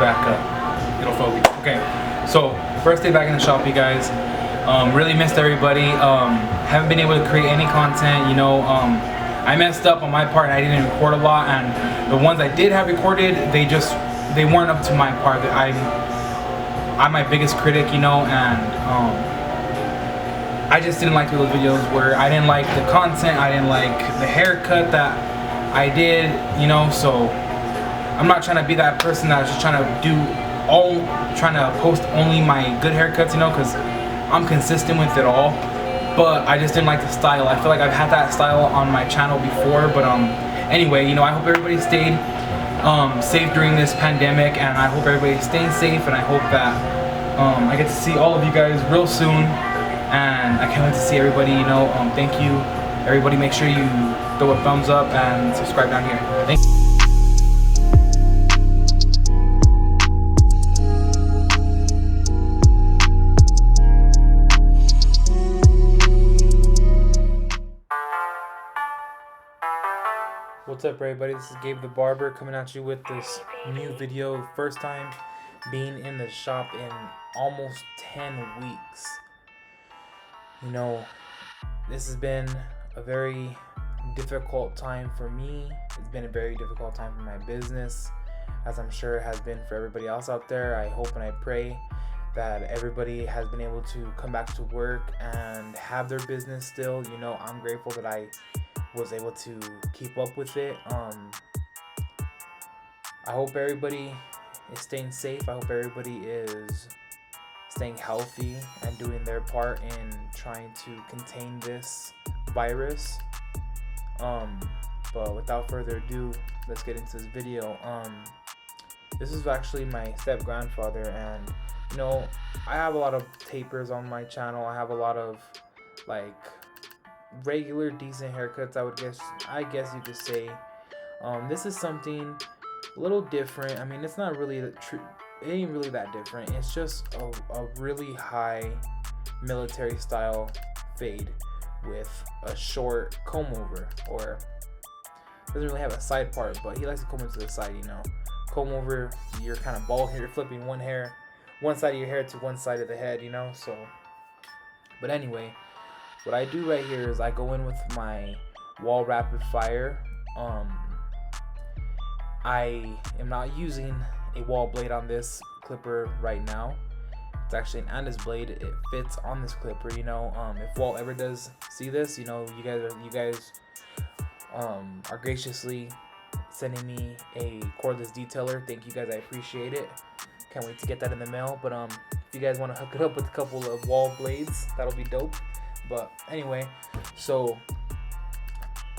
back up. It'll focus. Okay, so first day back in the shop, you guys. Really missed everybody. Haven't been able to create any content, you know. I messed up on my part and I didn't record a lot, and the ones I did have recorded, they weren't up to my part. I'm my biggest critic, you know, and I just didn't like those videos where I didn't like the content, I didn't like the haircut that I did, you know. So I'm not trying to be that person that's just trying to post only my good haircuts, you know, because I'm consistent with it all. But I just didn't like the style. I feel like I've had that style on my channel before. But anyway, you know, I hope everybody stayed safe during this pandemic, and I hope everybody's staying safe, and I hope that I get to see all of you guys real soon, and I can't wait to see everybody, you know. Thank you everybody. Make sure you throw a thumbs up and subscribe down here. Thank you. What's up, everybody? This is Gabe the Barber coming at you with this new video. First time being in the shop in almost 10 weeks. You know, this has been a very difficult time for me. It's been a very difficult time for my business, as I'm sure it has been for everybody else out there. I hope and I pray that everybody has been able to come back to work and have their business still. You know, I'm grateful that I was able to keep up with it. I hope everybody is staying safe. I hope everybody is staying healthy and doing their part in trying to contain this virus. But without further ado, let's get into this video. This is actually my step grandfather, and you know, I have a lot of tapers on my channel. I have a lot of like regular decent haircuts, I guess you could say. This is something a little different. I mean, it's not really it ain't really that different. It's just a really high military style fade with a short comb over, or doesn't really have a side part, but he likes to comb it to the side, you know. Comb over your kind of bald hair, you're flipping one side of your hair to one side of the head, you know. So, but anyway, what I do right here is I go in with my wall rapid fire. I am not using a wall blade on this clipper right now. It's actually an Andes blade. It fits on this clipper, you know. If Walt ever does see this, you know, you guys are graciously sending me a cordless detailer. Thank you guys, I appreciate it. Can't wait to get that in the mail. But if you guys want to hook it up with a couple of wall blades, that'll be dope. But anyway, so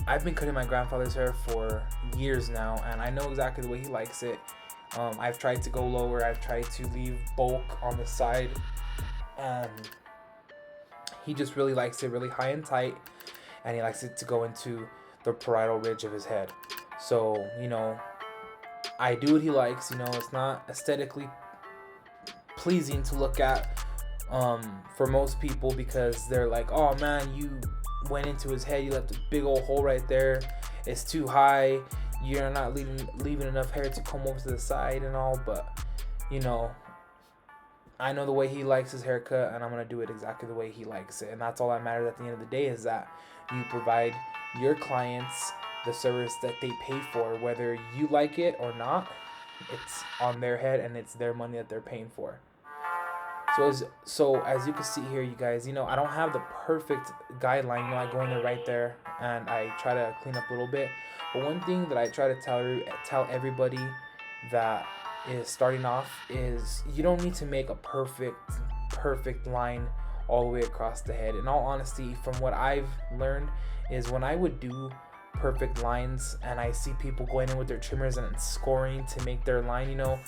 I've been cutting my grandfather's hair for years now, and I know exactly the way he likes it. I've tried to go lower. I've tried to leave bulk on the side, and he just really likes it really high and tight, and he likes it to go into the parietal ridge of his head. So, you know, I do what he likes. You know, it's not aesthetically pleasing to look at for most people, because they're like, oh man, you went into his head, you left a big old hole right there, it's too high, you're not leaving enough hair to comb over to the side and all. But you know, I know the way he likes his haircut, and I'm gonna do it exactly the way he likes it, and that's all that matters at the end of the day, is that you provide your clients the service that they pay for. Whether you like it or not, it's on their head, and it's their money that they're paying for. So as you can see here, you guys, you know, I don't have the perfect guideline. You know, I go in there right there and I try to clean up a little bit. But one thing that I try to tell everybody that is starting off is you don't need to make a perfect line all the way across the head. In all honesty, from what I've learned, is when I would do perfect lines and I see people going in with their trimmers and scoring to make their line, you know,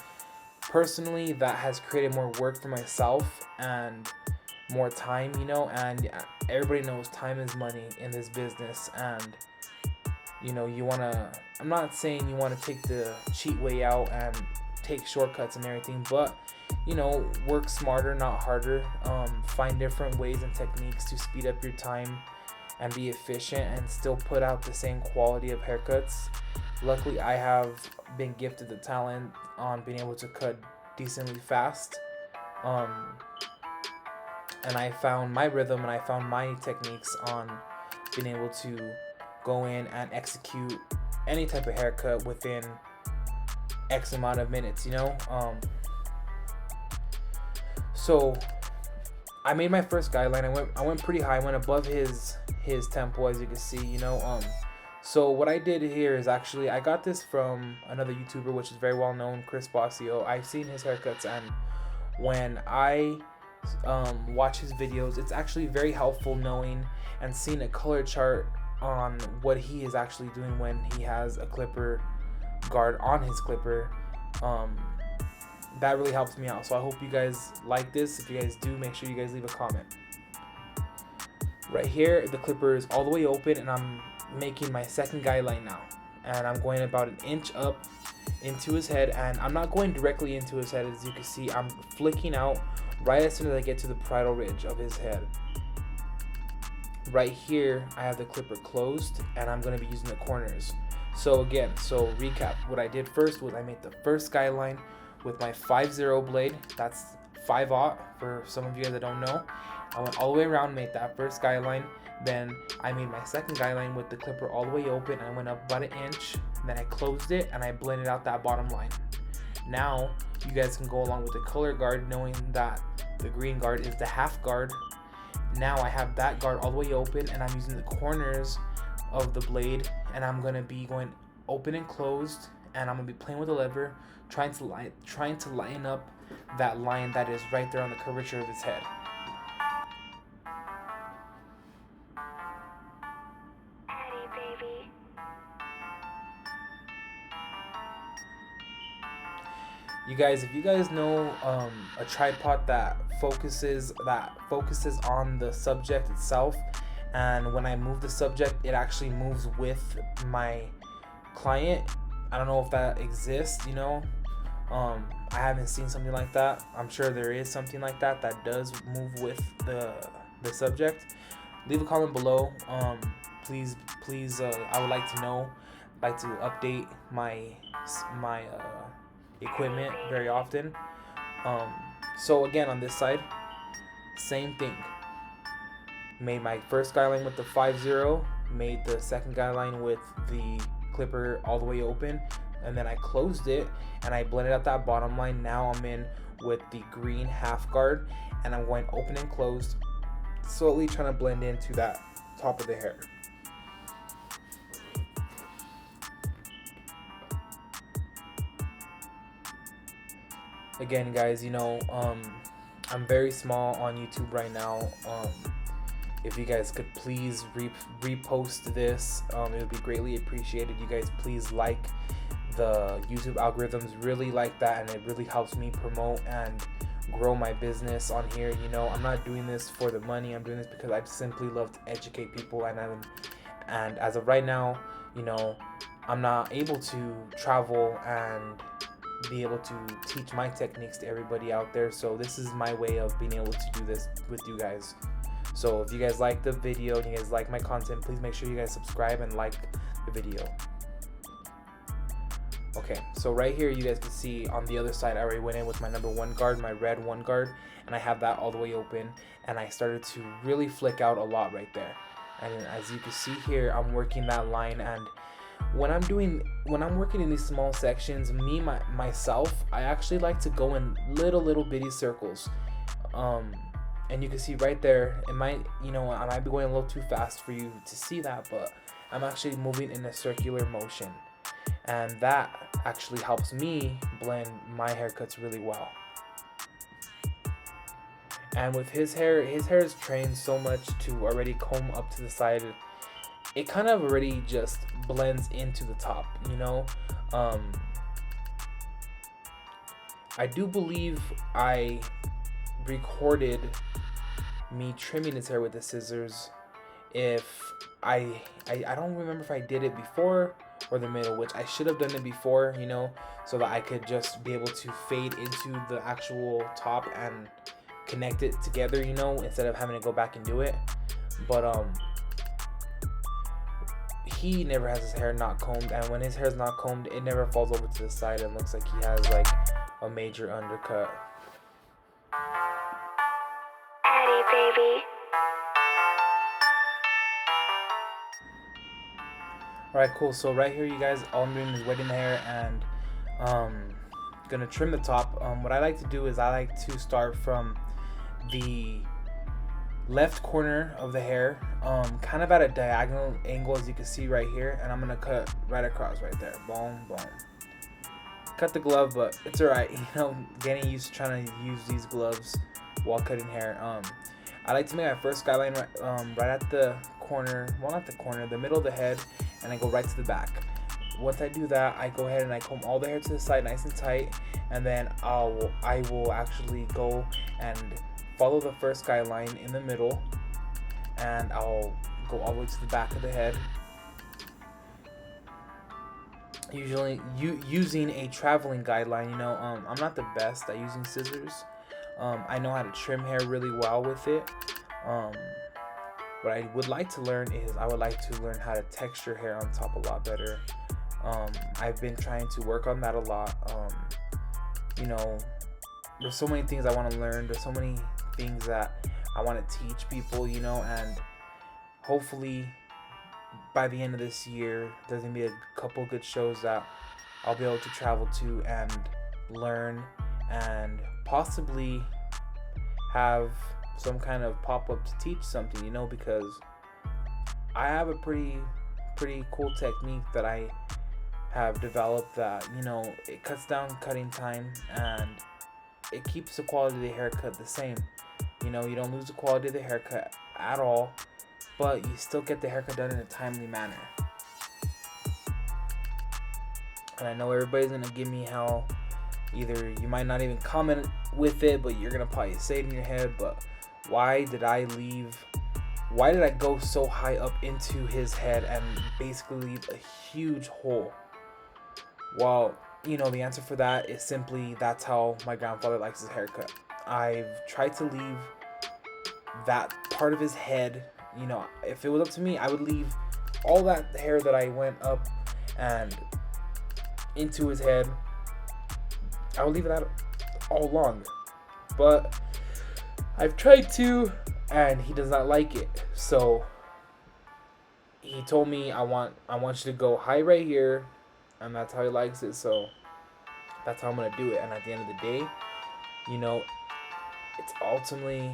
personally, that has created more work for myself and more time, you know. And everybody knows time is money in this business, and you know, I'm not saying you want to take the cheat way out and take shortcuts and everything, but you know, work smarter, not harder. Find different ways and techniques to speed up your time and be efficient and still put out the same quality of haircuts. Luckily, I have been gifted the talent on being able to cut decently fast. And I found my rhythm and I found my techniques on being able to go in and execute any type of haircut within X amount of minutes, you know. So I made my first guideline. I went pretty high. I went above his tempo, as you can see, you know. So what I did here is actually I got this from another YouTuber, which is very well known, Chris Bossio. I've seen his haircuts, and when I watch his videos, it's actually very helpful knowing and seeing a color chart on what he is actually doing when he has a clipper guard on his clipper. That really helps me out. So I hope you guys like this. If you guys do, make sure you guys leave a comment. Right here, the clipper is all the way open, and I'm making my second guideline now, and I'm going about an inch up into his head, and I'm not going directly into his head. As you can see, I'm flicking out right as soon as I get to the parietal ridge of his head. Right here, I have the clipper closed, and I'm going to be using the corners. So again, recap, what I did first was I made the first guideline with my 5-0 blade. That's 5/0 for some of you guys that don't know. I went all the way around, made that first guideline. Then I made my second guideline with the clipper all the way open. I went up about an inch. Then I closed it and I blended out that bottom line. Now you guys can go along with the color guard, knowing that the green guard is the half guard. Now I have that guard all the way open, and I'm using the corners of the blade, and I'm gonna be going open and closed, and I'm gonna be playing with the lever, trying to line up that line that is right there on the curvature of his head. You guys, if you guys know a tripod that focuses on the subject itself, and when I move the subject, it actually moves with my client. I don't know if that exists, you know. I haven't seen something like that. I'm sure there is something like that that does move with the subject. Leave a comment below. Please, I would like to know. I'd like to update my equipment very often. So again, on this side, same thing. Made my first guideline with the 5-0, made the second guideline with the clipper all the way open, and then I closed it and I blended out that bottom line. Now I'm in with the green half guard, and I'm going open and closed, slowly trying to blend into that top of the hair. Again, guys, you know, I'm very small on YouTube right now. If you guys could please repost this, it would be greatly appreciated. You guys please like. The YouTube algorithms really like that, and it really helps me promote and grow my business on here. You know, I'm not doing this for the money. I'm doing this because I simply love to educate people, and as of right now, you know, I'm not able to travel and be able to teach my techniques to everybody out there. So this is my way of being able to do this with you guys. So if you guys like the video and you guys like my content, please make sure you guys subscribe and like the video. Okay, so right here you guys can see on the other side I already went in with my number 1 guard, my red 1 guard, and I have that all the way open, and I started to really flick out a lot right there. And as you can see here, I'm working that line, and when I'm working in these small sections, myself, I actually like to go in little bitty circles. And you can see right there, I might be going a little too fast for you to see that, but I'm actually moving in a circular motion. And that actually helps me blend my haircuts really well. And with his hair is trained so much to already comb up to the side. It kind of already just blends into the top, you know. I do believe I recorded me trimming his hair with the scissors. If I don't remember if I did it before or the middle, which I should have done it before, you know, so that I could just be able to fade into the actual top and connect it together, you know, instead of having to go back and do it. But he never has his hair not combed, and when his hair is not combed, it never falls over to the side and looks like he has like a major undercut. Patty, baby. Alright, cool. So right here, you guys, all I'm doing is wetting the hair and gonna trim the top. What I like to do is I like to start from the left corner of the hair, kind of at a diagonal angle, as you can see right here, and I'm gonna cut right across right there. Boom, boom. Cut the glove, but it's alright. You know, getting used to trying to use these gloves while cutting hair. I like to make my first skyline right at the corner, well, not the corner, the middle of the head, and I go right to the back. Once I do that, I go ahead and I comb all the hair to the side nice and tight, and then I will actually go and follow the first skyline in the middle, and I'll go all the way to the back of the head. Usually using a traveling guideline. You know, I'm not the best at using scissors. I know how to trim hair really well with it. What I would like to learn is I would like to learn how to texture hair on top a lot better. I've been trying to work on that a lot. You know, there's so many things I want to learn. There's so many things that I want to teach people, you know, and hopefully by the end of this year, there's going to be a couple good shows that I'll be able to travel to and learn, and possibly have some kind of pop-up to teach something, you know, because I have a pretty cool technique that I have developed that, you know, it cuts down cutting time and it keeps the quality of the haircut the same. You know, you don't lose the quality of the haircut at all, but you still get the haircut done in a timely manner. And I know everybody's gonna give me hell. Either you might not even comment with it, but you're gonna probably say it in your head, but why did I go so high up into his head and basically leave a huge hole? Well, you know, the answer for that is simply that's how my grandfather likes his haircut. I've tried to leave that part of his head, you know, if it was up to me, I would leave all that hair that I went up and into his head, I would leave that all long. But I've tried to, and he does not like it. So he told me I want you to go high right here, and that's how he likes it. So that's how I'm gonna do it. And at the end of the day, you know, it's ultimately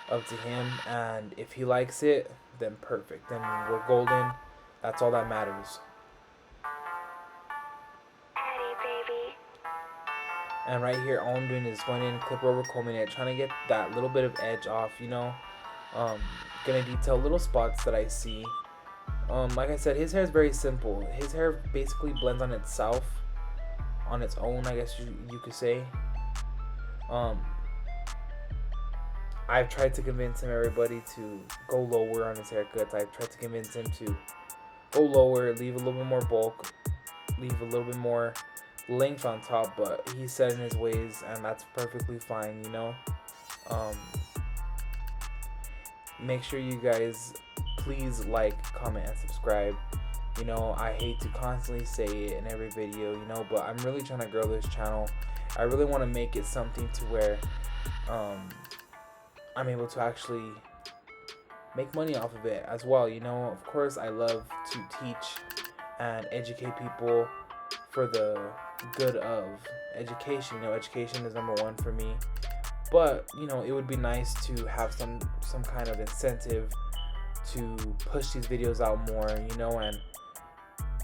up to him, and if he likes it, then perfect. Then we're golden. That's all that matters. And right here, all I'm doing is going in, clip over, combing it, trying to get that little bit of edge off, you know. Gonna detail little spots that I see. Like I said, his hair is very simple. His hair basically blends on itself, on its own, I guess you could say. I've tried to convince everybody to go lower on his haircuts. I've tried to convince him to go lower, leave a little bit more bulk, leave a little bit more length on top, but he's set in his ways, and that's perfectly fine, you know. Make sure you guys please like, comment, and subscribe. You know, I hate to constantly say it in every video, you know, but I'm really trying to grow this channel. I really want to make it something to where I'm able to actually make money off of it as well, you know. Of course, I love to teach and educate people for the good of education. You know, education is number one for me, but you know, it would be nice to have some kind of incentive to push these videos out more, you know, and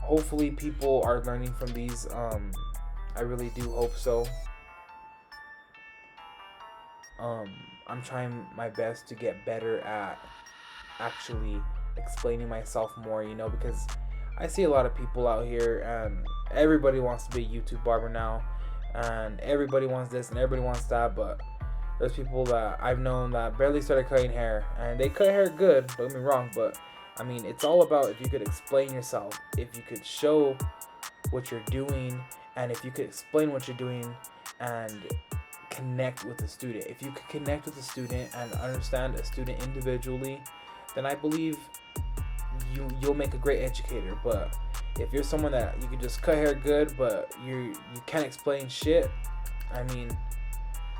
hopefully people are learning from these. I really do hope so. I'm trying my best to get better at actually explaining myself more, you know, because I see a lot of people out here and everybody wants to be a YouTube barber now, and everybody wants this and everybody wants that, but there's people that I've known that barely started cutting hair, and they cut hair good, don't get me wrong, but I mean, it's all about if you could explain yourself, if you could show what you're doing, and if you could explain what you're doing and connect with the student. If you could connect with the student and understand a student individually, then I believe you'll make a great educator. But if you're someone that you can just cut hair good, but you can't explain shit, I mean,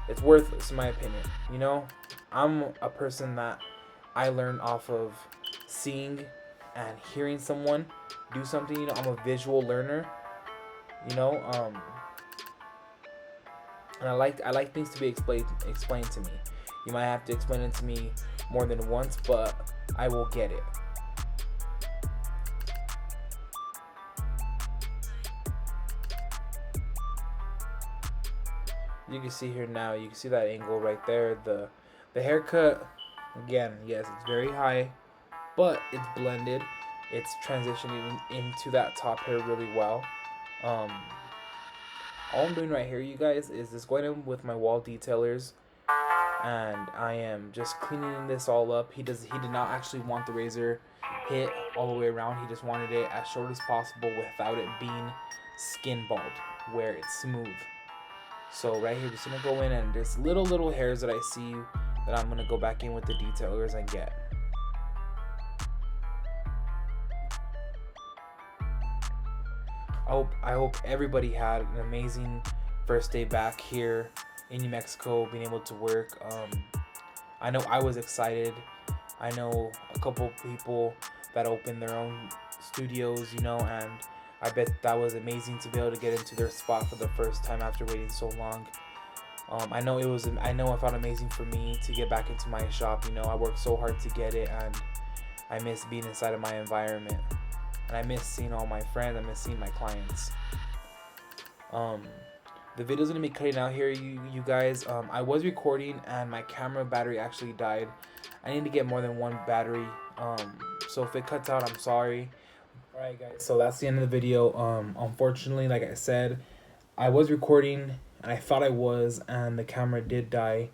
it's worthless in my opinion. You know, I'm a person that I learned off of seeing and hearing someone do something. You know, I'm a visual learner. You know, and I like things to be explained to me. You might have to explain it to me more than once, but I will get it. You can see here now. You can see that angle right there. The haircut, again, yes, it's very high, but it's blended. It's transitioning into that top hair really well. All I'm doing right here, you guys, is just going in with my wall detailers, and I am just cleaning this all up. He did not actually want the razor hit all the way around. He just wanted it as short as possible without it being skin bald, where it's smooth. So right here, just gonna go in, and there's little hairs that I see that I'm gonna go back in with the detailers and get. I hope everybody had an amazing first day back here in New Mexico, being able to work. I know I was excited. I know a couple people that opened their own studios, you know, and I bet that was amazing to be able to get into their spot for the first time after waiting so long. I know I felt amazing for me to get back into my shop. You know, I worked so hard to get it, and I miss being inside of my environment. And I miss seeing all my friends. I miss seeing my clients. The video's gonna be cutting out here, you guys. I was recording and my camera battery actually died. I need to get more than one battery. So if it cuts out, I'm sorry. Alright guys, so that's the end of the video. Unfortunately, like I said, I was recording and I thought I was, and the camera did die.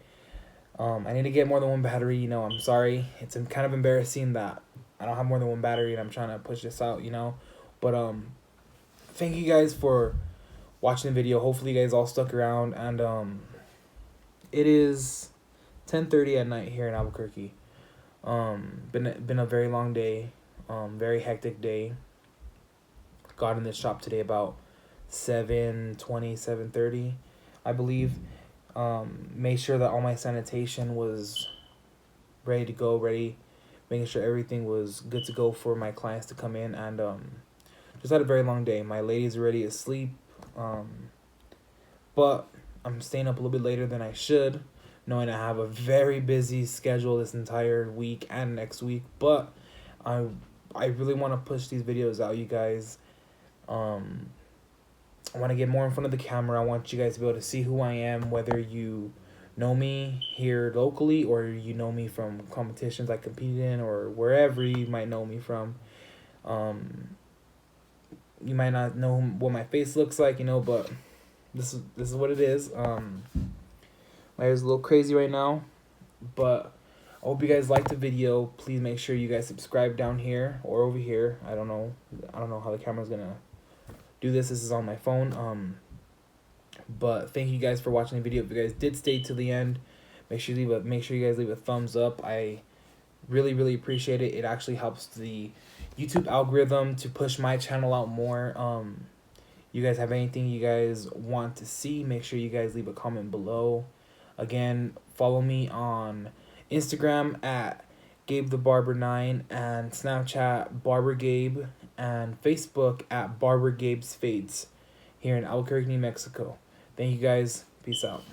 I need to get more than one battery, you know. I'm sorry. It's kind of embarrassing that I don't have more than one battery and I'm trying to push this out, you know. But thank you guys for watching the video. Hopefully you guys all stuck around, and it is 10:30 at night here in Albuquerque. Been a very long day, very hectic day. Got in this shop today about 7:20, 7:30, I believe. Made sure that all my sanitation was ready to go, making sure everything was good to go for my clients to come in, and just had a very long day. My lady's already asleep, but I'm staying up a little bit later than I should, knowing I have a very busy schedule this entire week and next week. But I really want to push these videos out, you guys. I want to get more in front of the camera. I want you guys to be able to see who I am, whether you know me here locally or you know me from competitions I competed in or wherever you might know me from. You might not know what my face looks like, you know, but this is what it is. My hair's a little crazy right now, but I hope you guys liked the video. Please make sure you guys subscribe down here or over here. I don't know how the camera's gonna do this. This is on my phone. But thank you guys for watching the video. If you guys did stay to the end, make sure you guys leave a thumbs up. I really appreciate it. It actually helps the YouTube algorithm to push my channel out more. You guys have anything you guys want to see, make sure you guys leave a comment below. Again, follow me on Instagram at Gabe the Barber 9 and Snapchat Barber Gabe, and Facebook at Barber Gabe's Fades here in Albuquerque, New Mexico. Thank you guys. Peace out.